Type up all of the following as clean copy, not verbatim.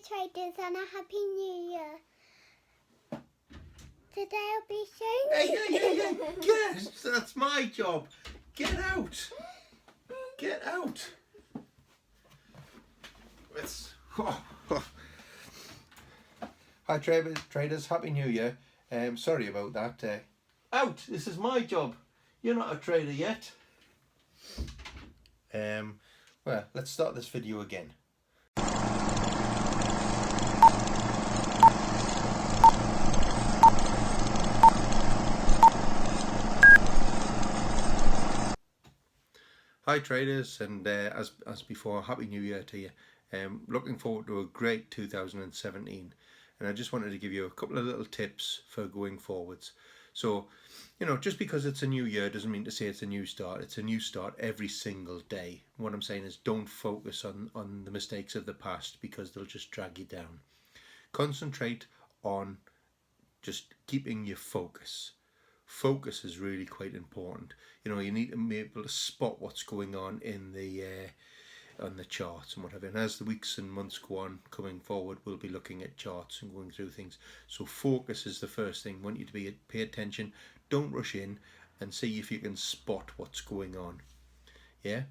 traders, and a happy new year. Today I'll be showing Hey, yes, that's my job. Get out. Get out. Hi traders, happy new year. Sorry about that. Out, this is my job. You're not a trader yet. Well, let's start this video again. Hi traders, and as before, happy new year to you. Looking forward to a great 2017, and I just wanted to give you a couple of little tips for going forwards. So, just because it's a new year doesn't mean to say it's a new start. It's a new start every single day. What I'm saying is, don't focus on the mistakes of the past, because they'll just drag you down. Concentrate on just keeping your focus. Focus is really quite important. You need to be able to spot what's going on in the charts and whatever. And as the weeks and months go on coming forward, we'll be looking at charts and going through things. So focus is the first thing. I want you to pay attention. Don't rush in, and see if you can spot what's going on. Yeah?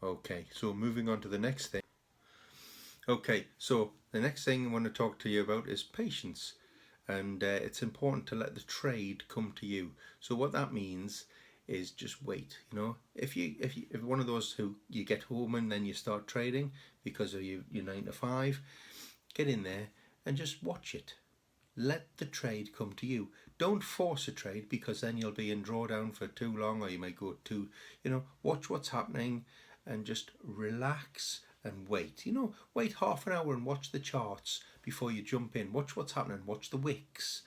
Okay, so moving on to the next thing. Okay, so the next thing I want to talk to you about is patience. And it's important to let the trade come to you. So what that means is just wait. If one of those who you get home and then you start trading because of your 9 to 5, get in there and just watch it. Let the trade come to you. Don't force a trade, because then you'll be in drawdown for too long, or you might go too. Watch what's happening and just relax and wait. Wait half an hour and watch the charts before you jump in. Watch what's happening. Watch the wicks.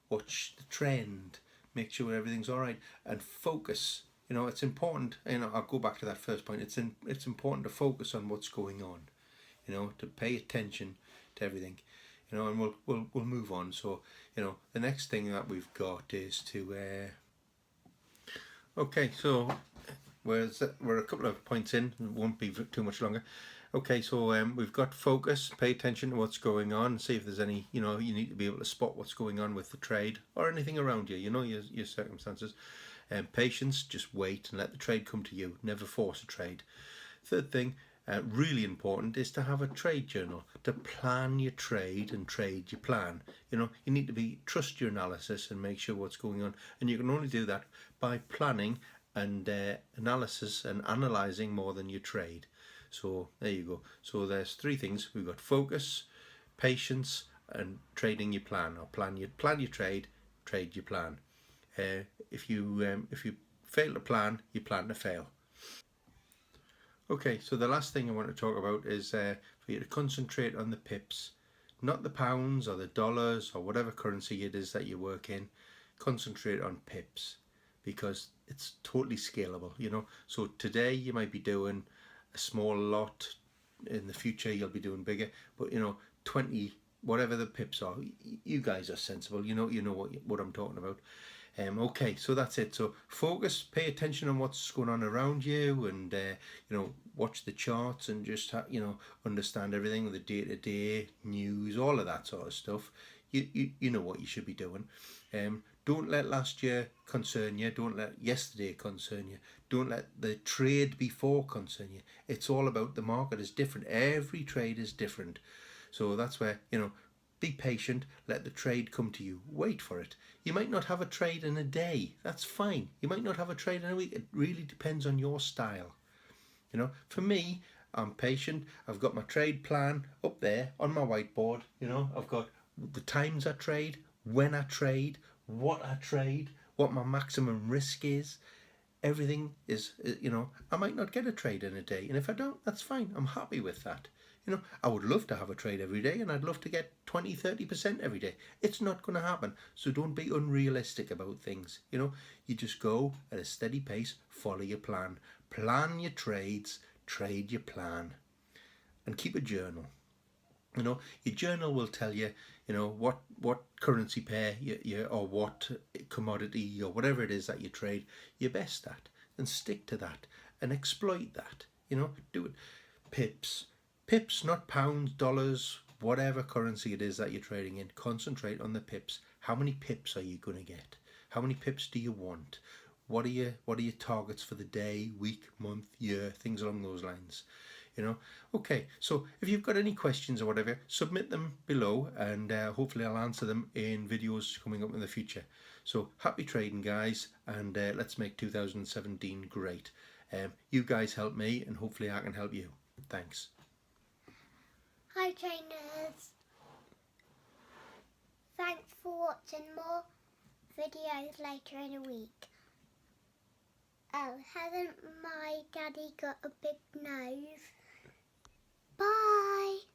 Watch the trend. Make sure everything's all right, and focus. It's important. I'll go back to that first point. It's important to focus on what's going on. To pay attention to everything. And we'll move on. So the next thing that we've got is to. Okay, so we're a couple of points in. It won't be too much longer. Okay, so we've got focus, pay attention to what's going on, see if there's any, you need to be able to spot what's going on with the trade or anything around you, your circumstances. Patience, just wait and let the trade come to you. Never force a trade. Third thing, really important, is to have a trade journal, to plan your trade and trade your plan. You need to trust your analysis and make sure what's going on. And you can only do that by planning and analysis and analysing more than you trade. So there you go. So there's 3 things. We've got focus, patience, and trading your plan, or plan your trade, trade your plan. If you fail to plan, you plan to fail. Okay, so the last thing I want to talk about is for you to concentrate on the pips, not the pounds or the dollars or whatever currency it is that you work in. Concentrate on pips, because it's totally scalable. So today you might be doing a small lot, in the future you'll be doing bigger, but 20, whatever the pips are, you guys are sensible, you know what I'm talking about. Okay, so that's it. So focus, pay attention on what's going on around you, and watch the charts, and just understand everything, the day-to-day news, all of that sort of stuff. You know what you should be doing. Don't let last year concern you. Don't let yesterday concern you. Don't let the trade before concern you. It's all about the market is different. Every trade is different. So that's where, be patient. Let the trade come to you. Wait for it. You might not have a trade in a day. That's fine. You might not have a trade in a week. It really depends on your style. For me, I'm patient. I've got my trade plan up there on my whiteboard. I've got the times I trade, when I trade, what I trade, what my maximum risk is. Everything is, I might not get a trade in a day, and if I don't, that's fine. I'm happy with that. I would love to have a trade every day, and I'd love to get 20-30% every day. It's not going to happen. So don't be unrealistic about things. You just go at a steady pace, follow your plan, plan your trades, trade your plan, and keep a journal. Your journal will tell you, what currency pair you or what commodity or whatever it is that you trade you're best at, and stick to that and exploit that. Do it. Pips, not pounds, dollars, whatever currency it is that you're trading in, concentrate on the pips. How many pips are you going to get? How many pips do you want? What are your targets for the day, week, month, year, things along those lines? Okay, so if you've got any questions or whatever, submit them below, and hopefully I'll answer them in videos coming up in the future. So happy trading, guys, and let's make 2017 great. You guys help me, and hopefully I can help you. Thanks. Hi trainers. Thanks for watching more videos later in the week. Oh, hasn't my daddy got a big nose? Bye!